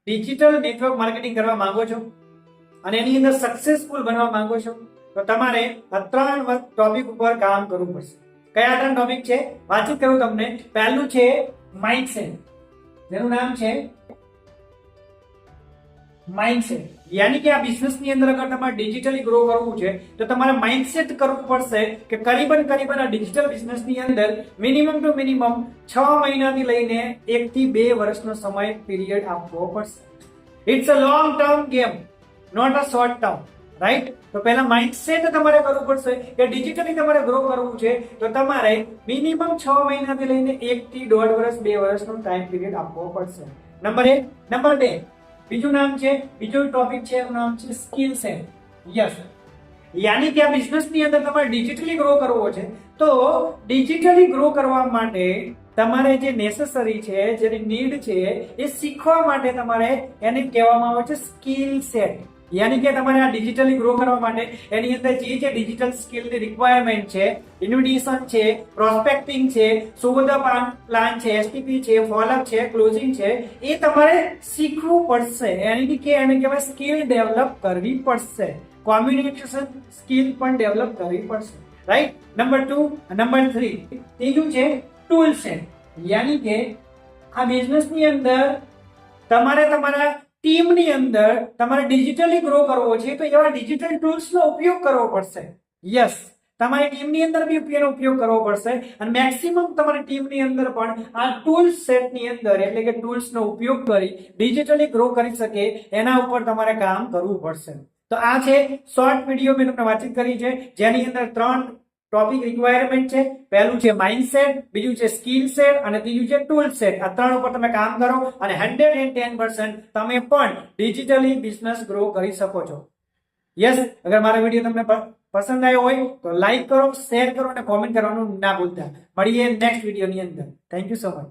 Digital network marketing કરવા માંગો છો અને એની અંદર સક્સેસફુલ બનવા માંગો છો તો તમારે આ 3 ટોપિક ઉપર કામ કરવું પડશે. કયા 3 ટોપિક છે વાતચીત કરું તમને. પહેલું છે માઇન્ડસેટ, જેનું નામ છે માઇન્ડસેટ. યાની કે આ બિઝનેસ ની અંદર અગર તમારે ડિજિટલી ગ્રો કરવું છે તો તમારે માઇન્ડસેટ કરવું પડશે કે કરીબન આ ડિજિટલ બિઝનેસ ની અંદર મિનિમમ ટુ મિનિમમ 6 મહિનાથી લઈને 1 થી 2 વર્ષનો સમય પીરિયડ આપવો પડશે. It's a long term game, not a short term, right? તો પહેલા માઇન્ડસેટ તમારે કરવું પડશે કે ડિજિટલી તમારે ગ્રો કરવું છે તો તમારે મિનિમમ 6 મહિનાથી લઈને 1 થી 1.5 વર્ષ 2 વર્ષનો ટાઈમ પીરિયડ આપવો પડશે. નંબર 1. નંબર 2, બીજો ટોપિક છે એનું નામ છે સ્કિલ સેટ. યસ, યાની કે આ બિઝનેસ ની અંદર તમારે ડિજિટલી ગ્રો કરવો છે તો ડિજિટલી ગ્રો કરવા માટે તમારે જે નેસેસરી છે, જેની નીડ છે એ શીખવા માટે તમારે એને કહેવામાં આવે છે સ્કિલ સેટ. યાની કે તમારે આ ડિજિટલી ગ્રો કરવા માટે એની અંદર જે ડિજિટલ સ્કિલની રિક્વાયરમેન્ટ છે, ઇન્વિટેશન છે, પ્રોસ્પેક્ટિંગ છે, સુવિધા પ્લાન છે, એસટીપી છે, ફોલોઅપ છે, ક્લોઝિંગ છે, એ તમારે શીખવું પડશે. એની કે એને કહેવાય સ્કિલ ડેવલપ કરવી પડશે. કોમ્યુનિકેશન સ્કિલ પણ ડેવલપ કરવી પડશે, રાઈટ? નંબર 2. નંબર 3, ત્રીજું છે ટૂલ સેટ. યાની કે આ બિઝનેસ ની અંદર તમારે તમારા ટીમની અંદર તમારે ડિજિટલી ગ્રો કરવો છે તો એવા ડિજિટલ ટૂલ્સનો ઉપયોગ કરવો પડશે. યસ, તમારી ટીમની અંદર બી એનો ઉપયોગ કરવો પડશે અને મેક્સિમમ તમારી ટીમની અંદર પણ આ ટૂલ સેટની અંદર એટલે કે ટૂલ્સનો ઉપયોગ કરી ડિજિટલી ગ્રો કરી શકે એના ઉપર તમારે કામ કરવું પડશે. તો આ છે શોર્ટ વિડીયો મેં તમને વાતચીત કરી છે જેની અંદર 3 ટોપિક રિક્વાયરમેન્ટ છે. પહેલું છે માઇન્ડસેટ, બીજું છે સ્કિલ સેટ અને ત્રીજું છે ટૂલ સેટ. આ 3 ઉપર તમે કામ કરો અને 110% તમે પણ ડિજિટલી બિઝનેસ ગ્રો કરી શકો છો. યસ, અગર મારો વિડીયો તમને પસંદ આવ્યો હોય તો લાઈક કરો, શેર કરો અને કોમેન્ટ કરવાનું ના ભૂલતા. મળીએ નેક્સ્ટ વિડીયોની અંદર. Thank you so much.